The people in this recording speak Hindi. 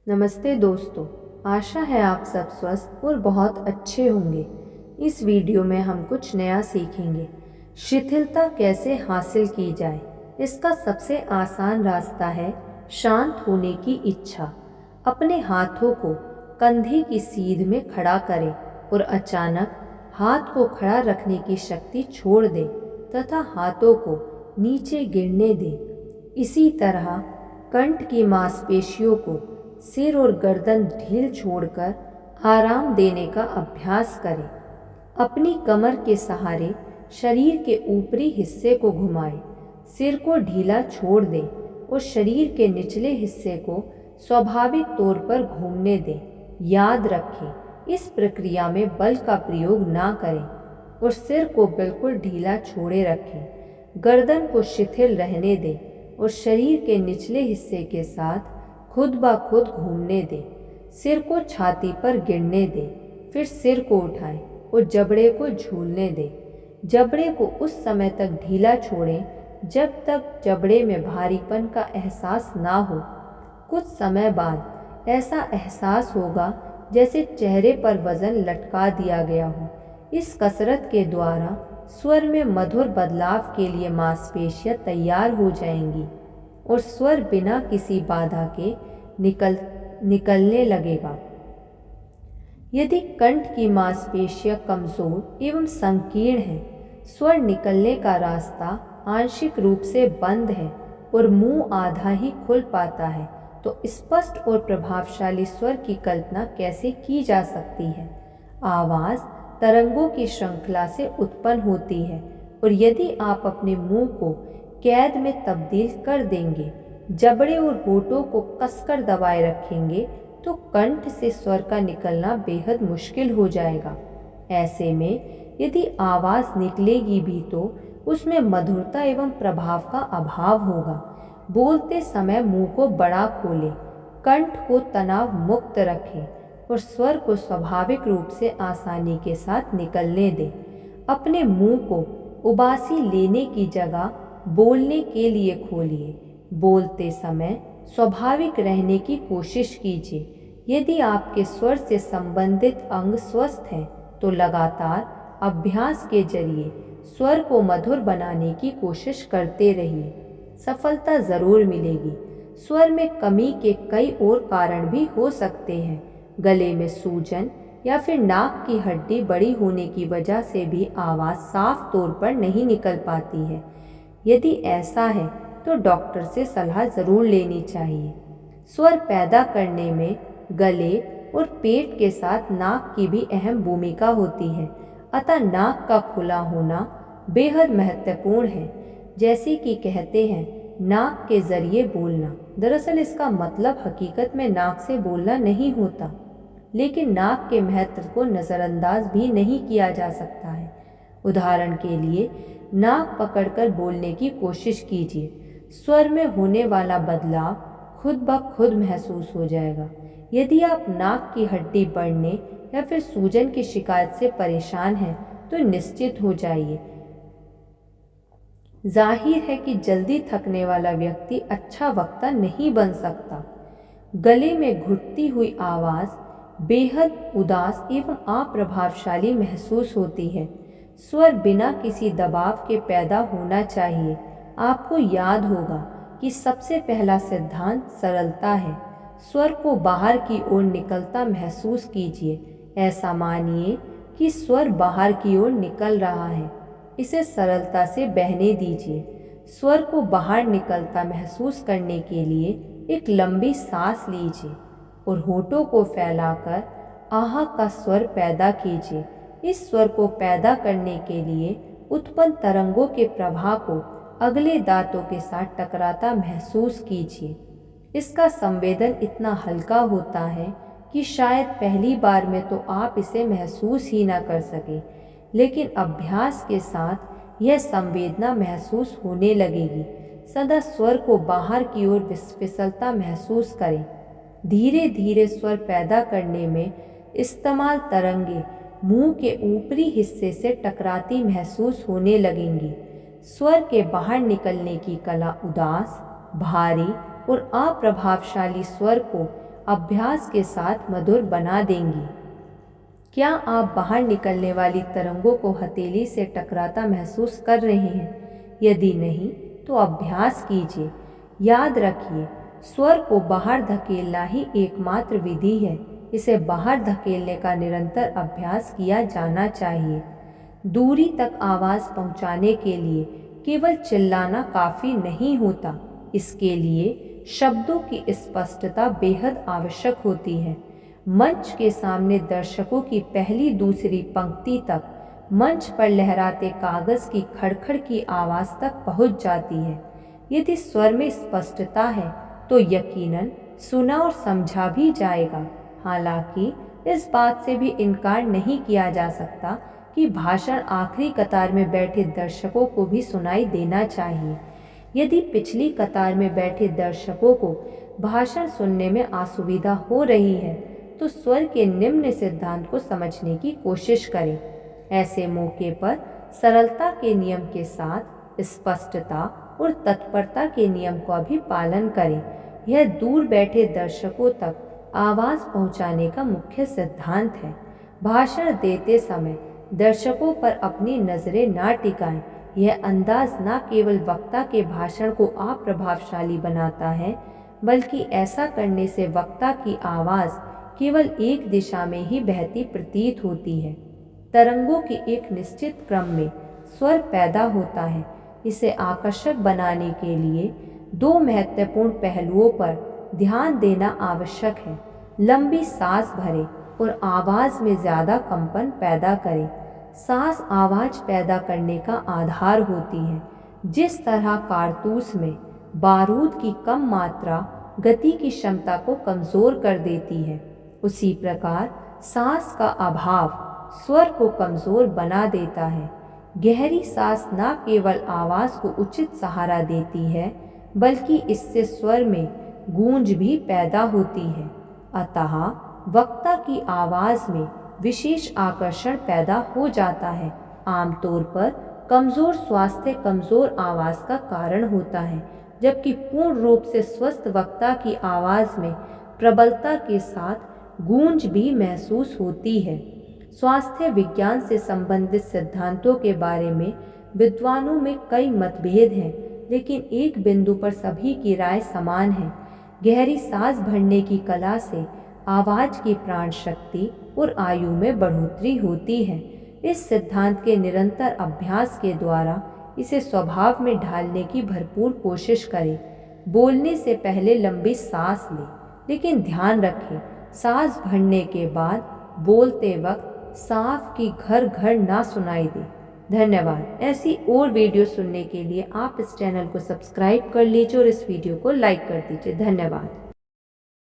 नमस्ते दोस्तों, आशा है आप सब स्वस्थ और बहुत अच्छे होंगे। इस वीडियो में हम कुछ नया सीखेंगे। शिथिलता कैसे हासिल की जाए। इसका सबसे आसान रास्ता है शांत होने की इच्छा। अपने हाथों को कंधे की सीध में खड़ा करें और अचानक हाथ को खड़ा रखने की शक्ति छोड़ दें तथा हाथों को नीचे गिरने दें। इसी तरह कंठ की मांसपेशियों को सिर और गर्दन ढील छोड़कर आराम देने का अभ्यास करें। अपनी कमर के सहारे शरीर के ऊपरी हिस्से को घुमाएं, सिर को ढीला छोड़ दें और शरीर के निचले हिस्से को स्वाभाविक तौर पर घूमने दें। याद रखें, इस प्रक्रिया में बल का प्रयोग ना करें और सिर को बिल्कुल ढीला छोड़े रखें। गर्दन को शिथिल रहने दें और शरीर के निचले हिस्से के साथ खुद ब खुद घूमने दें। सिर को छाती पर गिरने दें, फिर सिर को उठाएं और जबड़े को झूलने दें। जबड़े को उस समय तक ढीला छोड़ें जब तक जबड़े में भारीपन का एहसास ना हो। कुछ समय बाद ऐसा एहसास होगा जैसे चेहरे पर वजन लटका दिया गया हो। इस कसरत के द्वारा स्वर में मधुर बदलाव के लिए मांसपेशियां तैयार हो जाएंगी और स्वर बिना किसी बाधा के निकलने लगेगा। यदि कंठ की मांसपेशियां कमजोर एवं संकीर्ण हैं, स्वर निकलने का रास्ता आंशिक रूप से बंद है और मुंह आधा ही खुल पाता है, तो स्पष्ट और प्रभावशाली स्वर की कल्पना कैसे की जा सकती है। आवाज़ तरंगों की श्रृंखला से उत्पन्न होती है और यदि आप अपने मुंह को कैद में तब्दील कर देंगे, जबड़े और होठों को कसकर दबाए रखेंगे, तो कंठ से स्वर का निकलना बेहद मुश्किल हो जाएगा। ऐसे में यदि आवाज़ निकलेगी भी तो उसमें मधुरता एवं प्रभाव का अभाव होगा। बोलते समय मुंह को बड़ा खोलें, कंठ को तनाव मुक्त रखें और स्वर को स्वाभाविक रूप से आसानी के साथ निकलने दें। अपने मुंह को उबासी लेने की जगह बोलने के लिए खोलिए। बोलते समय स्वाभाविक रहने की कोशिश कीजिए। यदि आपके स्वर से संबंधित अंग स्वस्थ हैं तो लगातार अभ्यास के जरिए स्वर को मधुर बनाने की कोशिश करते रहिए। सफलता ज़रूर मिलेगी। स्वर में कमी के कई और कारण भी हो सकते हैं। गले में सूजन या फिर नाक की हड्डी बड़ी होने की वजह से भी आवाज़ साफ तौर पर नहीं निकल पाती है। यदि ऐसा है तो डॉक्टर से सलाह ज़रूर लेनी चाहिए। स्वर पैदा करने में गले और पेट के साथ नाक की भी अहम भूमिका होती है, अतः नाक का खुला होना बेहद महत्वपूर्ण है। जैसे कि कहते हैं, नाक के जरिए बोलना। दरअसल इसका मतलब हकीकत में नाक से बोलना नहीं होता, लेकिन नाक के महत्व को नज़रअंदाज भी नहीं किया जा सकता है। उदाहरण के लिए, नाक पकड़कर बोलने की कोशिश कीजिए। स्वर में होने वाला बदलाव खुद ब खुद महसूस हो जाएगा। यदि आप नाक की हड्डी बढ़ने या फिर सूजन की शिकायत से परेशान हैं तो निश्चित हो जाइए। जाहिर है कि जल्दी थकने वाला व्यक्ति अच्छा वक्ता नहीं बन सकता। गले में घुटती हुई आवाज़ बेहद उदास एवं अप्रभावशाली महसूस होती है। स्वर बिना किसी दबाव के पैदा होना चाहिए। आपको याद होगा कि सबसे पहला सिद्धांत सरलता है। स्वर को बाहर की ओर निकलता महसूस कीजिए। ऐसा मानिए कि स्वर बाहर की ओर निकल रहा है। इसे सरलता से बहने दीजिए। स्वर को बाहर निकलता महसूस करने के लिए एक लंबी सांस लीजिए और होठों को फैलाकर आहा का स्वर पैदा कीजिए। इस स्वर को पैदा करने के लिए उत्पन्न तरंगों के प्रवाह को अगले दांतों के साथ टकराता महसूस कीजिए। इसका संवेदन इतना हल्का होता है कि शायद पहली बार में तो आप इसे महसूस ही ना कर सकें, लेकिन अभ्यास के साथ यह संवेदना महसूस होने लगेगी। सदा स्वर को बाहर की ओर फिसलता महसूस करें। धीरे धीरे स्वर पैदा करने में इस्तेमाल तरंगे मुंह के ऊपरी हिस्से से टकराती महसूस होने लगेंगी। स्वर के बाहर निकलने की कला उदास, भारी और अप्रभावशाली स्वर को अभ्यास के साथ मधुर बना देंगी। क्या आप बाहर निकलने वाली तरंगों को हथेली से टकराता महसूस कर रहे हैं? यदि नहीं तो अभ्यास कीजिए। याद रखिए, स्वर को बाहर धकेलना ही एकमात्र विधि है। इसे बाहर धकेलने का निरंतर अभ्यास किया जाना चाहिए। दूरी तक आवाज़ पहुंचाने के लिए केवल चिल्लाना काफ़ी नहीं होता। इसके लिए शब्दों की स्पष्टता बेहद आवश्यक होती है। मंच के सामने दर्शकों की पहली दूसरी पंक्ति तक मंच पर लहराते कागज़ की खड़खड़ की आवाज़ तक पहुंच जाती है। यदि स्वर में स्पष्टता है तो यकीनन सुना और समझा भी जाएगा। हालांकि इस बात से भी इनकार नहीं किया जा सकता कि भाषण आखिरी कतार में बैठे दर्शकों को भी सुनाई देना चाहिए। यदि पिछली कतार में बैठे दर्शकों को भाषण सुनने में असुविधा हो रही है तो स्वर के निम्न सिद्धांत को समझने की कोशिश करें। ऐसे मौके पर सरलता के नियम के साथ स्पष्टता और तत्परता के नियम का भी पालन करें। यह दूर बैठे दर्शकों तक आवाज़ पहुंचाने का मुख्य सिद्धांत है। भाषण देते समय दर्शकों पर अपनी नज़रें ना टिकाएं। यह अंदाज न केवल वक्ता के भाषण को अप्रभावशाली बनाता है, बल्कि ऐसा करने से वक्ता की आवाज़ केवल एक दिशा में ही बहती प्रतीत होती है। तरंगों के एक निश्चित क्रम में स्वर पैदा होता है। इसे आकर्षक बनाने के लिए दो महत्वपूर्ण पहलुओं पर ध्यान देना आवश्यक है। लंबी सांस भरें और आवाज़ में ज़्यादा कंपन पैदा करें। सांस आवाज़ पैदा करने का आधार होती है। जिस तरह कारतूस में बारूद की कम मात्रा गति की क्षमता को कमज़ोर कर देती है, उसी प्रकार सांस का अभाव स्वर को कमज़ोर बना देता है। गहरी सांस न केवल आवाज़ को उचित सहारा देती है, बल्कि इससे स्वर में गूंज भी पैदा होती है। अतः वक्ता की आवाज़ में विशेष आकर्षण पैदा हो जाता है। आमतौर पर कमज़ोर स्वास्थ्य कमज़ोर आवाज़ का कारण होता है, जबकि पूर्ण रूप से स्वस्थ वक्ता की आवाज़ में प्रबलता के साथ गूंज भी महसूस होती है। स्वास्थ्य विज्ञान से संबंधित सिद्धांतों के बारे में विद्वानों में कई मतभेद हैं, लेकिन एक बिंदु पर सभी की राय समान है। गहरी सांस भरने की कला से आवाज़ की प्राण शक्ति और आयु में बढ़ोतरी होती है। इस सिद्धांत के निरंतर अभ्यास के द्वारा इसे स्वभाव में ढालने की भरपूर कोशिश करें। बोलने से पहले लंबी सांस लें, लेकिन ध्यान रखें सांस भरने के बाद बोलते वक्त साफ की घर घर ना सुनाई दे। धन्यवाद। ऐसी और वीडियो सुनने के लिए आप इस चैनल को सब्सक्राइब कर लीजिए और इस वीडियो को लाइक कर दीजिए। धन्यवाद।